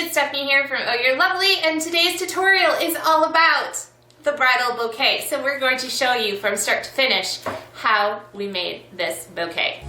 it's Stephanie here from Oh You're Lovely, and today's tutorial is all about the bridal bouquet. So we're going to show you from start to finish how we made this bouquet.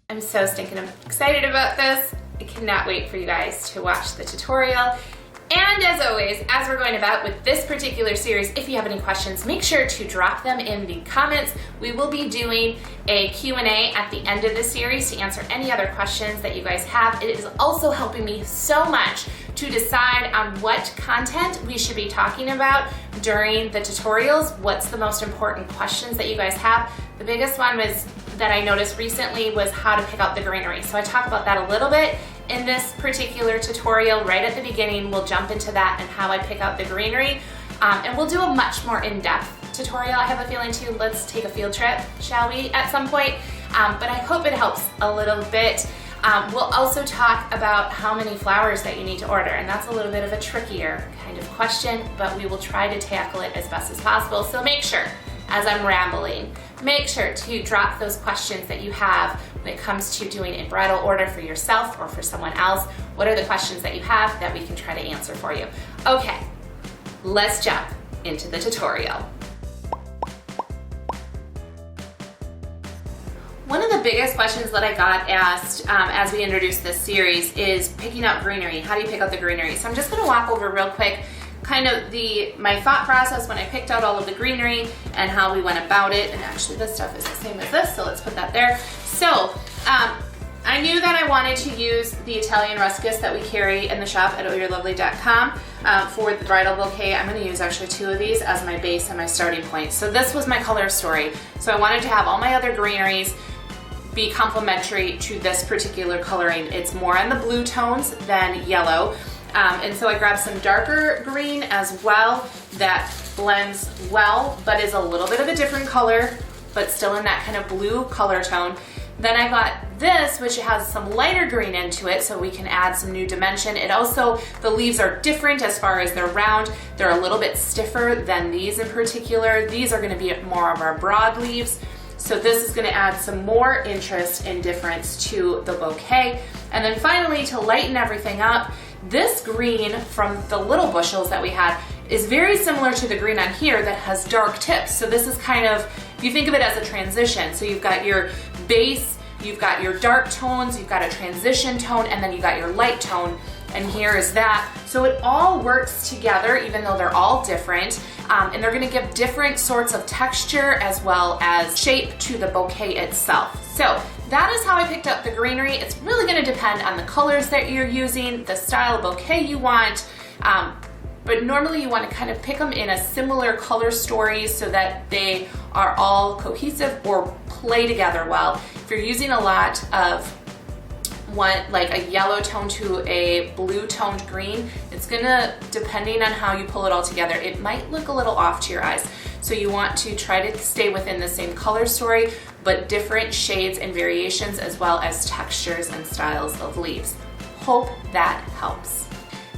I'm so stinking excited about this. I cannot wait for you guys to watch the tutorial. And as always, as we're going about with this particular series, if you have any questions, make sure to drop them in the comments. We will be doing a Q&A at the end of the series to answer any other questions that you guys have. It is also helping me so much to decide on what content we should be talking about during the tutorials. What's the most important questions that you guys have? The biggest one was that I noticed recently was how to pick out the greenery. So I talk about that a little bit in this particular tutorial. Right at the beginning, we'll jump into that and how I pick out the greenery. And we'll do a much more in-depth tutorial, I have a feeling too. Let's take a field trip, shall we, at some point? But I hope it helps a little bit. We'll also talk about how many flowers that you need to order, and that's a little bit of a trickier kind of question, but we will try to tackle it as best as possible. So make sure, as I'm rambling, make sure to drop those questions that you have when it comes to doing a bridal order for yourself or for someone else. What are the questions that you have that we can try to answer for you? Okay, let's jump into the tutorial. One of the biggest questions that I got asked as we introduced this series is picking out greenery. How do you pick out the greenery? So I'm just gonna walk over real quick kind of my thought process when I picked out all of the greenery and how we went about it. And actually this stuff is the same as this, so let's put that there. So I knew that I wanted to use the Italian ruscus that we carry in the shop at ohyourlovely.com for the bridal bouquet. I'm gonna use actually 2 of these as my base and my starting point. So this was my color story. So I wanted to have all my other greeneries be complementary to this particular coloring. It's more on the blue tones than yellow. And so I grabbed some darker green as well that blends well, but is a little bit of a different color, but still in that kind of blue color tone. Then I got this, which has some lighter green into it, so we can add some new dimension. It also, the leaves are different as far as they're round. They're a little bit stiffer than these in particular. These are gonna be more of our broad leaves. So this is gonna add some more interest and difference to the bouquet. And then finally, to lighten everything up, this green from the little bushels that we had is very similar to the green on here that has dark tips. So this is kind of, if you think of it as a transition, so you've got your base, you've got your dark tones, you've got a transition tone, and then you've got your light tone, and here is that. So it all works together, even though they're all different, and they're gonna give different sorts of texture as well as shape to the bouquet itself. So that is how I picked up the greenery. It's really gonna depend on the colors that you're using, the style of bouquet you want, but normally you wanna kind of pick them in a similar color story so that they are all cohesive or play together well. If you're using a lot of like a yellow tone to a blue toned green, it's gonna, depending on how you pull it all together, it might look a little off to your eyes. So you want to try to stay within the same color story, but different shades and variations as well as textures and styles of leaves. Hope that helps.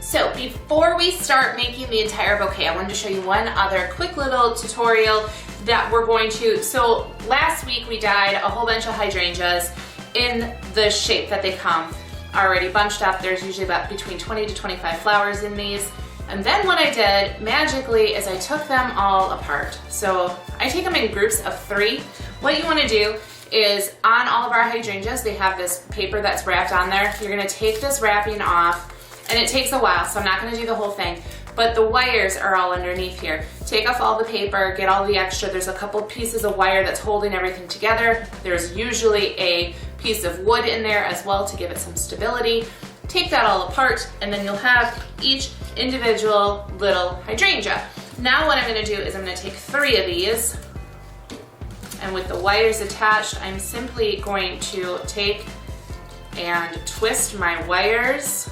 So before we start making the entire bouquet, I wanted to show you one other quick little tutorial that we're going to, so last week we dyed a whole bunch of hydrangeas in the shape that they come already bunched up. There's usually about between 20 to 25 flowers in these. And then what I did magically is I took them all apart. So I take them in groups of 3. What you want to do is on all of our hydrangeas, they have this paper that's wrapped on there. You're going to take this wrapping off, and it takes a while, so I'm not going to do the whole thing, but the wires are all underneath here. Take off all the paper, get all the extra. There's a couple pieces of wire that's holding everything together. There's usually a piece of wood in there as well to give it some stability. Take that all apart, and then you'll have each individual little hydrangea. Now what I'm gonna do is I'm gonna take 3 of these, and with the wires attached, I'm simply going to take and twist my wires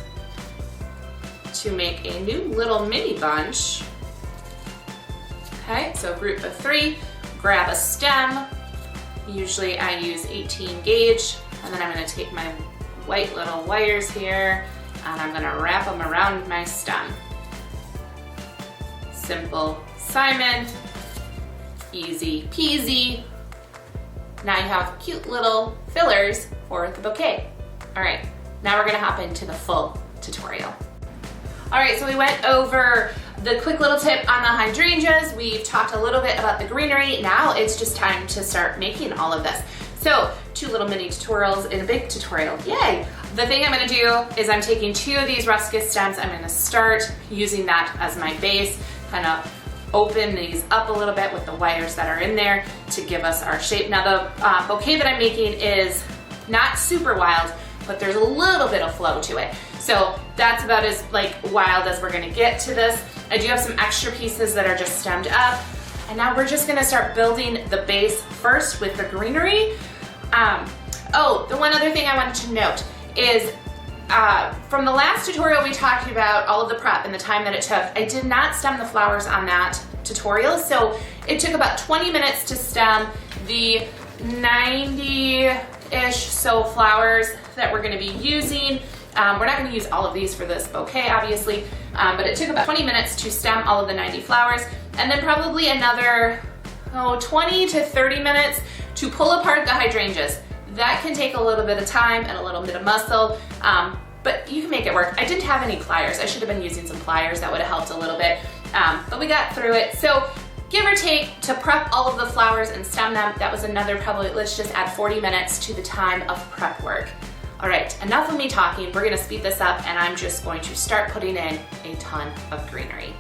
to make a new little mini bunch. Okay, so group of 3, grab a stem. Usually I use 18 gauge, and then I'm gonna take my white little wires here and I'm gonna wrap them around my stem. Simple Simon, easy peasy. Now you have cute little fillers for the bouquet. All right, now we're gonna hop into the full tutorial. All right, so we went over the quick little tip on the hydrangeas. We've talked a little bit about the greenery. Now it's just time to start making all of this. So 2 little mini tutorials in a big tutorial, yay! The thing I'm gonna do is I'm taking 2 of these ruscus stems. I'm gonna start using that as my base, kind of open these up a little bit with the wires that are in there to give us our shape. Now the bouquet that I'm making is not super wild, but there's a little bit of flow to it. So that's about as wild as we're gonna get to this. I do have some extra pieces that are just stemmed up. And now we're just gonna start building the base first with the greenery. Oh, the one other thing I wanted to note is from the last tutorial we talked about all of the prep and the time that it took. I did not stem the flowers on that tutorial, so it took about 20 minutes to stem the 90-ish so flowers that we're gonna be using. We're not gonna use all of these for this bouquet, obviously, but it took about 20 minutes to stem all of the 90 flowers, and then probably another 20 to 30 minutes to pull apart the hydrangeas. That can take a little bit of time and a little bit of muscle, but you can make it work. I didn't have any pliers. I should have been using some pliers. That would have helped a little bit, but we got through it. So give or take, to prep all of the flowers and stem them, that was another probably, let's just add 40 minutes to the time of prep work. All right, enough of me talking. We're gonna speed this up, and I'm just going to start putting in a ton of greenery.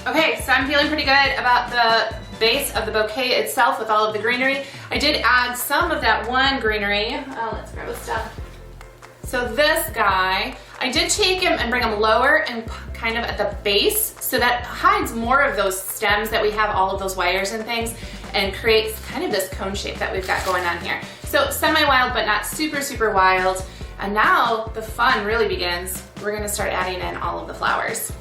Okay, so I'm feeling pretty good about the base of the bouquet itself with all of the greenery. I did add some of that one greenery. Oh, let's grab the stuff. So this guy, I did take him and bring him lower and kind of at the base, so that hides more of those stems that we have, all of those wires and things, and creates kind of this cone shape that we've got going on here. So semi-wild, but not super, super wild. And now the fun really begins. We're gonna start adding in all of the flowers.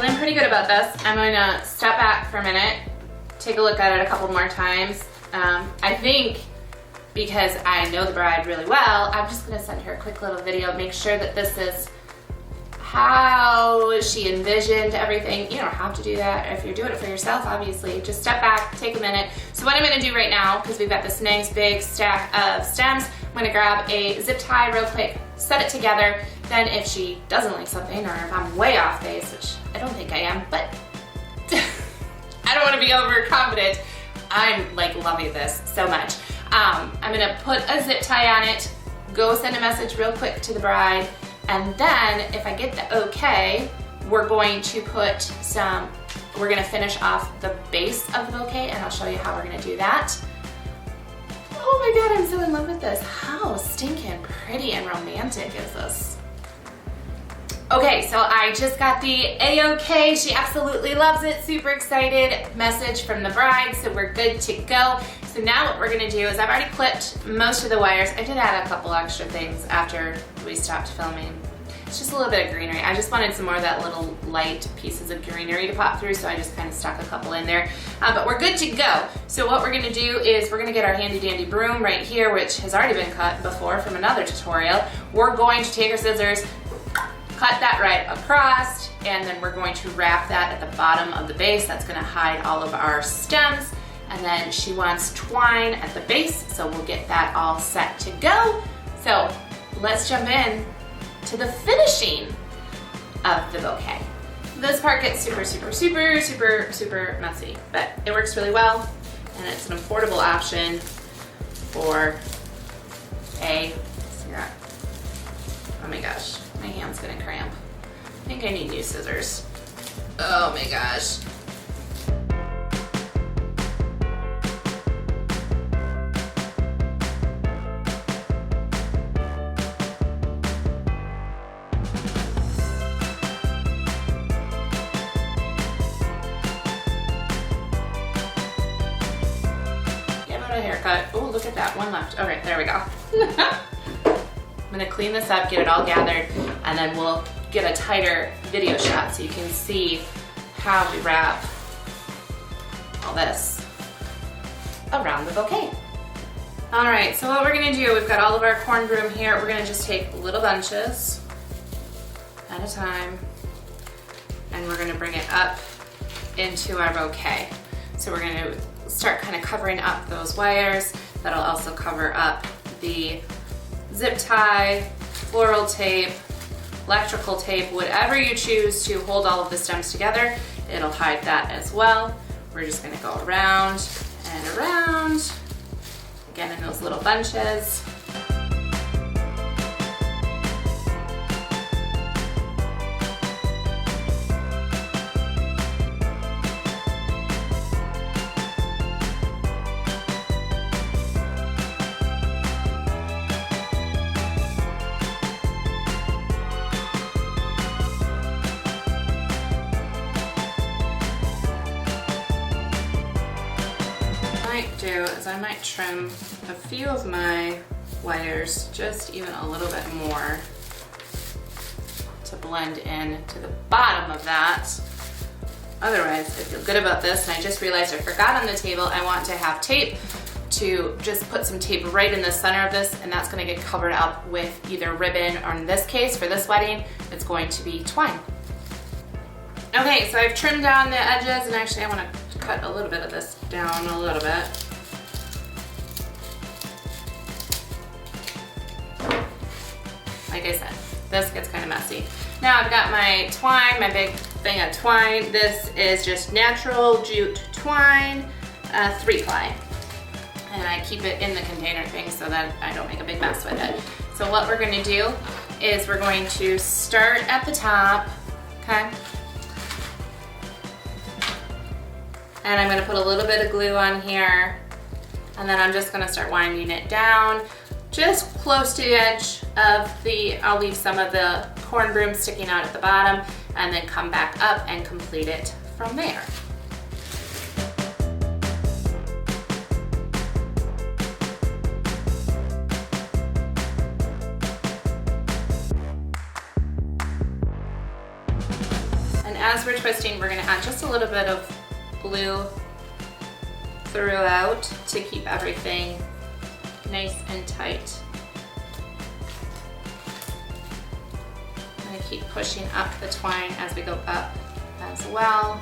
feeling pretty good about this. I'm going to step back for a minute, take a look at it a couple more times. I think because I know the bride really well, I'm just going to send her a quick little video, make sure that this is how she envisioned everything. You don't have to do that if you're doing it for yourself, obviously. Just step back, take a minute. So what I'm gonna do right now, because we've got this nice big stack of stems, I'm gonna grab a zip tie real quick, set it together. Then if she doesn't like something, or if I'm way off base, which I don't think I am, but I don't wanna be overconfident. I'm like loving this so much. I'm gonna put a zip tie on it, go send a message real quick to the bride, and then if I get the okay, we're going to we're gonna finish off the base of the bouquet, and I'll show you how we're gonna do that. Oh my God, I'm so in love with this. How stinking pretty and romantic is this? Okay, so I just got the A-OK. She absolutely loves it, super excited. Message from the bride, so we're good to go. So now what we're gonna do is I've already clipped most of the wires. I did add a couple extra things after we stopped filming. It's just a little bit of greenery. I just wanted some more of that little light pieces of greenery to pop through, so I just kind of stuck a couple in there. But we're good to go. So what we're gonna do is we're gonna get our handy dandy broom right here, which has already been cut before from another tutorial. We're going to take our scissors, cut that right across, and then we're going to wrap that at the bottom of the base. That's gonna hide all of our stems. And then she wants twine at the base, so we'll get that all set to go. So let's jump in to the finishing of the bouquet. This part gets super, super, super, super, super messy, but it works really well, and it's an affordable option for oh my gosh, my hand's gonna cramp. I think I need new scissors. Oh my gosh. A haircut. Oh, look at that, one left. Okay, there we go. I'm gonna clean this up, get it all gathered, and then we'll get a tighter video shot so you can see how we wrap all this around the bouquet. All right, so what we're gonna do, we've got all of our corn broom here. We're gonna just take little bunches at a time, and we're gonna bring it up into our bouquet. So we're gonna start kind of covering up those wires. That'll also cover up the zip tie, floral tape, electrical tape, whatever you choose to hold all of the stems together. It'll hide that as well. We're just gonna go around and around, again in those little bunches. Do is I might trim a few of my wires just even a little bit more to blend in to the bottom of that. Otherwise, I feel good about this, and I just realized I forgot on the table I want to have tape, to just put some tape right in the center of this, and that's going to get covered up with either ribbon, or in this case, for this wedding, it's going to be twine. Okay, so I've trimmed down the edges, and actually I want to cut a little bit of this down a little bit. Like I said, this gets kind of messy. Now I've got my twine, my big thing of twine. This is just natural jute twine, 3-ply. And I keep it in the container thing so that I don't make a big mess with it. So what we're gonna do is we're going to start at the top, okay? And I'm gonna put a little bit of glue on here, and then I'm just gonna start winding it down just close to the edge of I'll leave some of the corn broom sticking out at the bottom, and then come back up and complete it from there. And as we're twisting, we're gonna add just a little bit of glue throughout to keep everything nice and tight. I'm gonna keep pushing up the twine as we go up as well.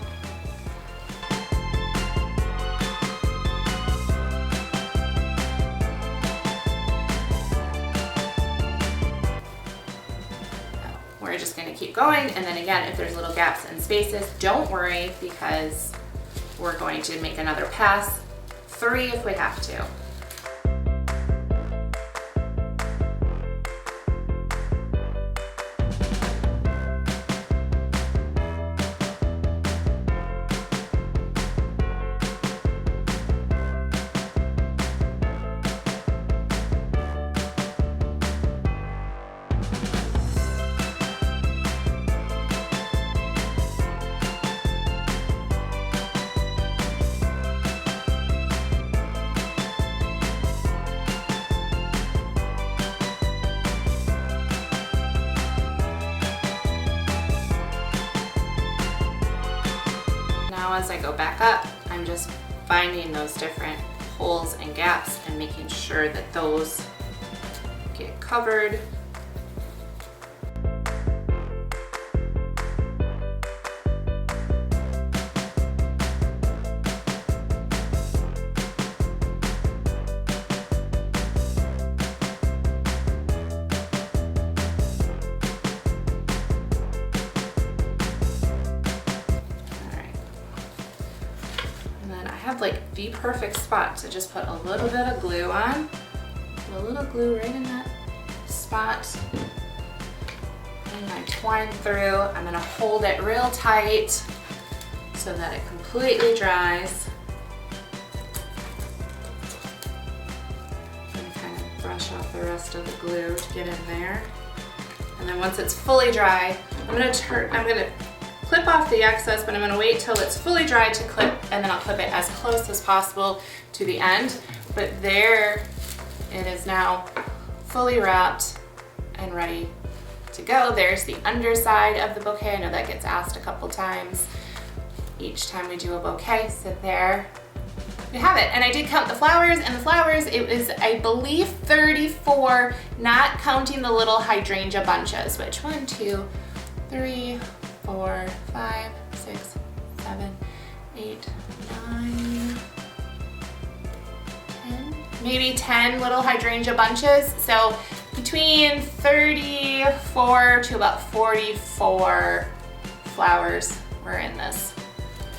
We're just gonna keep going, and then again, if there's little gaps and spaces, don't worry, because we're going to make another pass, 3 if we have to. As I go back up, I'm just finding those different holes and gaps and making sure that those get covered. Like the perfect spot to just put a little bit of glue on. Put a little glue right in that spot. Putting my twine through. I'm gonna hold it real tight so that it completely dries. I'm gonna kind of brush off the rest of the glue to get in there. And then once it's fully dry, I'm gonna clip off the excess, but I'm gonna wait till it's fully dry to clip, and then I'll clip it as close as possible to the end. But there it is now, fully wrapped and ready to go. There's the underside of the bouquet. I know that gets asked a couple times each time we do a bouquet. So there you have it. And I did count the flowers, and the flowers, it was, I believe, 34, not counting the little hydrangea bunches, which 1, 2, 3, 4, 5, 6, 7, 8, 9, 10, maybe 10 little hydrangea bunches. So between 34 to about 44 flowers were in this.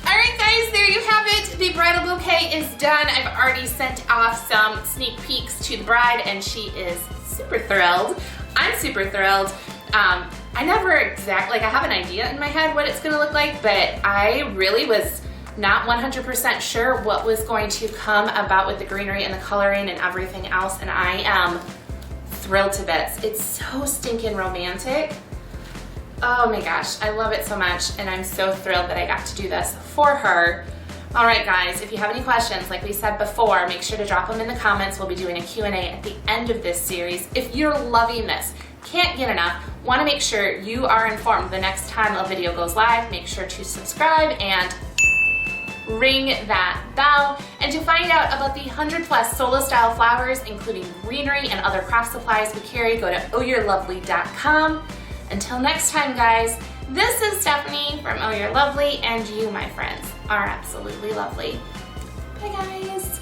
All right guys, there you have it. The bridal bouquet is done. I've already sent off some sneak peeks to the bride, and she is super thrilled. I'm super thrilled. I never exactly, I have an idea in my head what it's gonna look like, but I really was not 100% sure what was going to come about with the greenery and the coloring and everything else, and I am thrilled to bits. It's so stinking romantic. Oh my gosh, I love it so much, and I'm so thrilled that I got to do this for her. All right guys, if you have any questions, like we said before, make sure to drop them in the comments. We'll be doing a Q&A at the end of this series. If you're loving this, can't get enough, want to make sure you are informed the next time a video goes live, make sure to subscribe and ring that bell. And to find out about the 100+ Sola style flowers, including greenery and other craft supplies we carry, go to ohyourelovely.com. Until next time guys, this is Stephanie from Oh You're Lovely, and you, my friends, are absolutely lovely. Bye guys.